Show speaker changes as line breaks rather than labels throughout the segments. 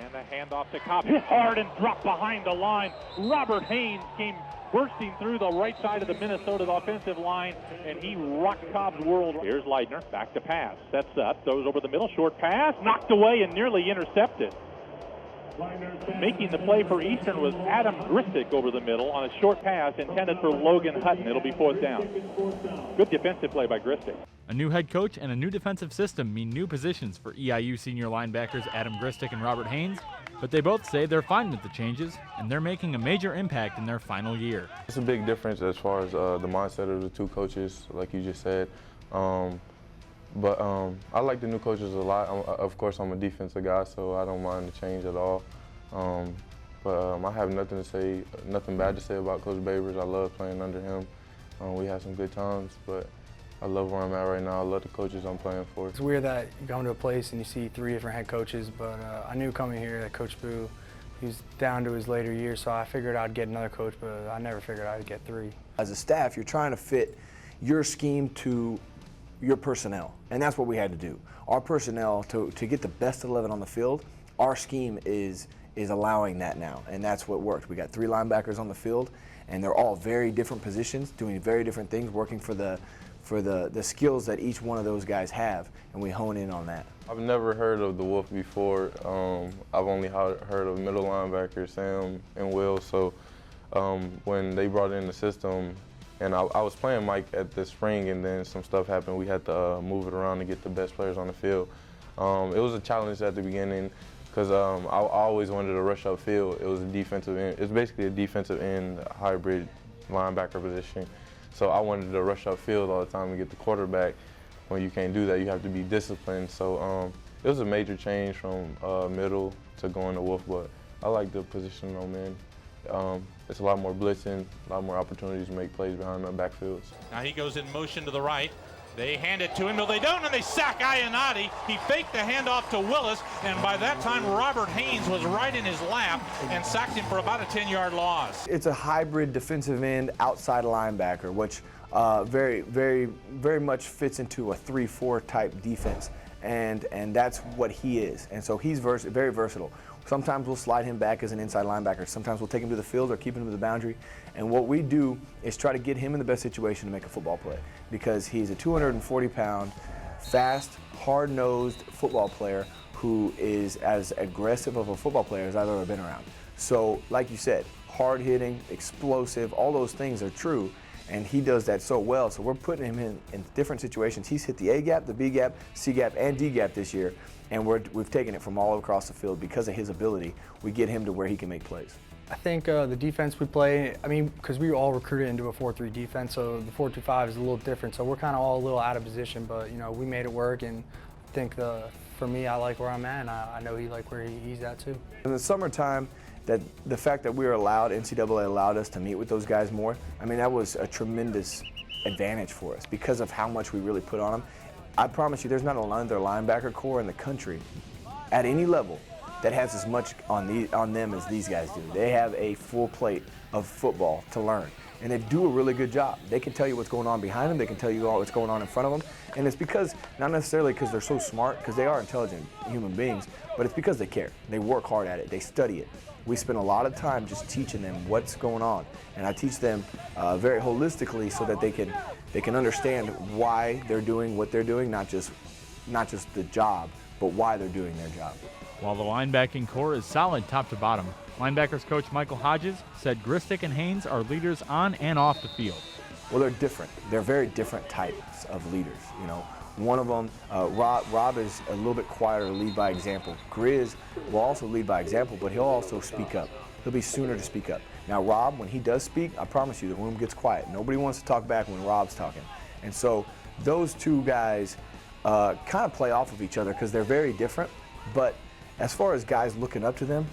And a handoff to Cobb. Hit hard and dropped behind the line. Robert Haynes came bursting through the right side of the Minnesota offensive line, and he rocked Cobb's world. Here's Leitner, back to pass. Sets up, throws over the middle, short pass, knocked away and nearly intercepted. Making the play for Eastern was Adam Gristick over the middle on a short pass intended for Logan Hutton. It'll be 4th down. Good defensive play by Gristick.
A new head coach and a new defensive system mean new positions for EIU senior linebackers Adam Gristick and Robert Haynes, but they both say they're fine with the changes, and they're making a major impact in their final year.
It's a big difference as far as the mindset of the two coaches, like you just said. But I like the new coaches a lot. Of course, I'm a defensive guy, so I don't mind the change at all. I have nothing bad to say about Coach Babers. I love playing under him. We had some good times, but I love where I'm at right now. I love the coaches I'm playing for.
It's weird that you come to a place and you see 3 different head coaches, but I knew coming here that Coach Boo, he's down to his later years, so I figured I'd get another coach, but I never figured I'd get 3.
As a staff, you're trying to fit your scheme to your personnel, and that's what we had to do. Our personnel, to get the best 11 on the field, our scheme is allowing that now, and that's what worked. We got 3 linebackers on the field, and they're all very different positions, doing very different things, working for the skills that each one of those guys have, and we hone in on that.
I've never heard of the Wolf before. I've only heard of middle linebackers, Sam and Will, so when they brought in the system, and I was playing Mike at the spring, and then some stuff happened. We had to move it around to get the best players on the field. It was a challenge at the beginning because I always wanted to rush upfield. It was a defensive end. It's basically a defensive end hybrid linebacker position. So I wanted to rush upfield all the time to get the quarterback. When you can't do that, you have to be disciplined. So it was a major change from middle to going to Wolf, but I like the position I'm in. It's a lot more blitzing, a lot more opportunities to make plays behind the backfields.
Now he goes in motion to the right. They hand it to him, no they don't, and they sack Ionati. He faked the handoff to Willis, and by that time Robert Haynes was right in his lap and sacked him for about a 10-yard loss.
It's a hybrid defensive end outside linebacker, which very, very, very much fits into a 3-4 type defense, and that's what he is. And so he's very versatile. Sometimes we'll slide him back as an inside linebacker. Sometimes we'll take him to the field or keep him to the boundary. And what we do is try to get him in the best situation to make a football play, because he's a 240-pound, fast, hard-nosed football player who is as aggressive of a football player as I've ever been around. So, like you said, hard-hitting, explosive, all those things are true, and he does that so well. So we're putting him in different situations. He's hit the A gap, the B gap, C gap, and D gap this year, and we've taken it from all across the field because of his ability. We get him to where he can make plays.
I think the defense we play, because we were all recruited into a 4-3 defense, so the 4-2-5 is a little different. So we're kind of all a little out of position, but we made it work, and I think for me, I like where I'm at, and I know he like where he's at too.
In the summertime, the fact that we were allowed, NCAA allowed us to meet with those guys more, that was a tremendous advantage for us because of how much we really put on them. I promise you, there's not another linebacker core in the country at any level that has as much on them as these guys do. They have a full plate of football to learn, and they do a really good job. They can tell you what's going on behind them. They can tell you what's going on in front of them, and it's because, not necessarily because they're so smart, because they are intelligent human beings, but it's because they care. They work hard at it. They study it. We spend a lot of time just teaching them what's going on, and I teach them very holistically so that they can understand why they're doing what they're doing, not just the job, but why they're doing their job.
While the linebacking core is solid top to bottom, linebackers coach Michael Hodges said Gristick and Haynes are leaders on and off the field.
Well, they're different. They're very different types of leaders. One of them, Rob is a little bit quieter, lead by example. Grizz will also lead by example, but he'll also speak up. He'll be sooner to speak up. Now, Rob, when he does speak, I promise you, the room gets quiet. Nobody wants to talk back when Rob's talking. And so those two guys kind of play off of each other because they're very different. But as far as guys looking up to them,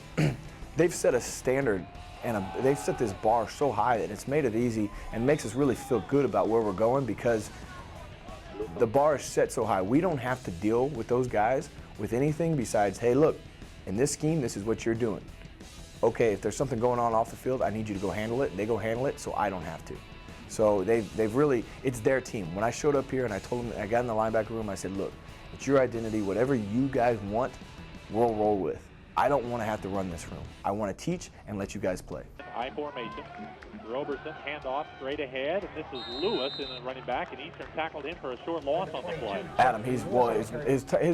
they've set a standard and they've set this bar so high that it's made it easy and makes us really feel good about where we're going because the bar is set so high. We don't have to deal with those guys with anything besides, hey, look, in this scheme, this is what you're doing. Okay, if there's something going on off the field, I need you to go handle it. They go handle it, so I don't have to. So they've really, it's their team. When I showed up here and I told them, I got in the linebacker room, I said, look, it's your identity. Whatever you guys want, we'll roll with. I don't want to have to run this room. I want to teach and let you guys play.
I formation. Roberson, handoff straight ahead, and this is Lewis in the running back, and Eastern tackled him for a short loss on the play.
Adam, his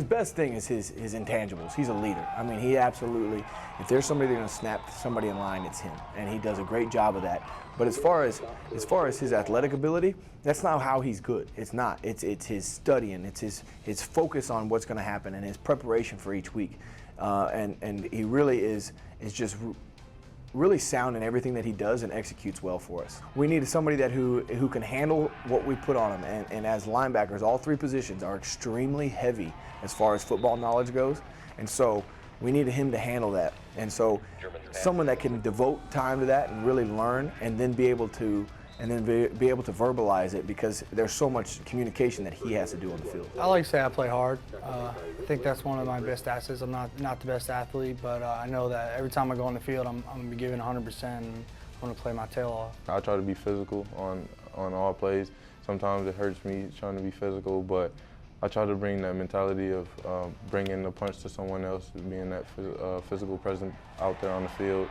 best thing is his intangibles. He's a leader. I mean, he absolutely, if there's somebody going to snap somebody in line, it's him, and he does a great job of that. But as far as his athletic ability, that's not how he's good. It's not. It's his studying. It's his focus on what's going to happen and his preparation for each week. And he really is just really sound in everything that he does and executes well for us. We need somebody who can handle what we put on him. And as linebackers, all three positions are extremely heavy as far as football knowledge goes. And so we needed him to handle that. And so someone that can devote time to that and really learn and then be able to verbalize it, because there's so much communication that he has to do on the field.
I like to say I play hard. I think that's one of my best assets. I'm not the best athlete, but I know that every time I go on the field, I'm going to be giving 100% and I'm going to play my tail off.
I try to be physical on all plays. Sometimes it hurts me trying to be physical, but I try to bring that mentality of bringing the punch to someone else, being that physical presence out there on the field.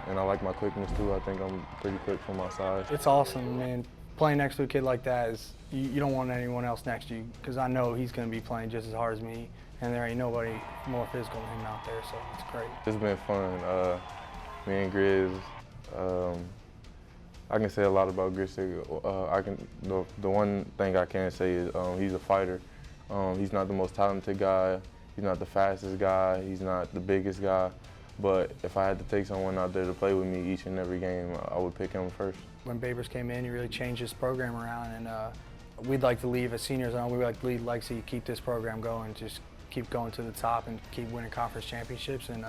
And I like my quickness too. I think I'm pretty quick for my size.
It's awesome, man. Playing next to a kid like that is, you don't want anyone else next to you, because I know he's going to be playing just as hard as me, and there ain't nobody more physical than him out there, so it's great.
It's been fun. Me and Grizz, I can say a lot about Gristick. The one thing I can say is he's a fighter. He's not the most talented guy. He's not the fastest guy. He's not the biggest guy. But if I had to take someone out there to play with me each and every game, I would pick him first.
When Babers came in, he really changed his program around, and we'd like to leave as seniors on. We'd like to see keep this program going, just keep going to the top and keep winning conference championships, and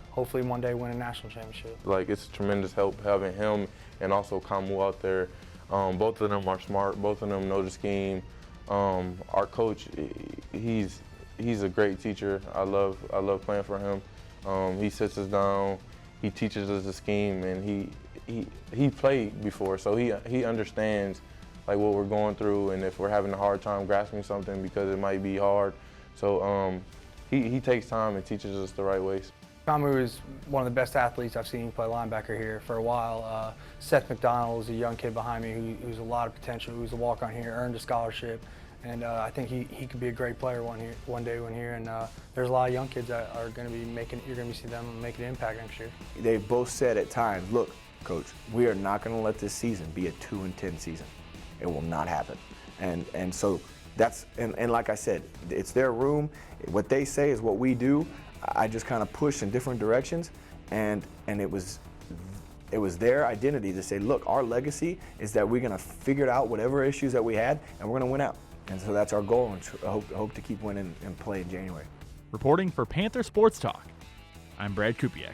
hopefully one day win a national championship.
Like, it's tremendous help having him and also Kamu out there. Both of them are smart. Both of them know the scheme. Our coach, he's a great teacher. I love playing for him. He sits us down, he teaches us the scheme, and he played before, so he understands like what we're going through, and if we're having a hard time grasping something because it might be hard. So he takes time and teaches us the right ways.
Kamu is one of the best athletes I've seen play linebacker here for a while. Seth McDonald is a young kid behind me who's a lot of potential, who's a walk-on here, earned a scholarship. And I think he could be a great player one day when here. And there's a lot of young kids that are going to be you're going to see them making an impact next year.
They've both said at times, look, Coach, we are not going to let this season be a 2-10 season. It will not happen. And so that's, and like I said, it's their room. What they say is what we do. I just kind of push in different directions. And it was their identity to say, look, our legacy is that we're going to figure out whatever issues that we had, and we're going to win out. And so that's our goal, and I hope to keep winning and play in January.
Reporting for Panther Sports Talk, I'm Brad Kupiak.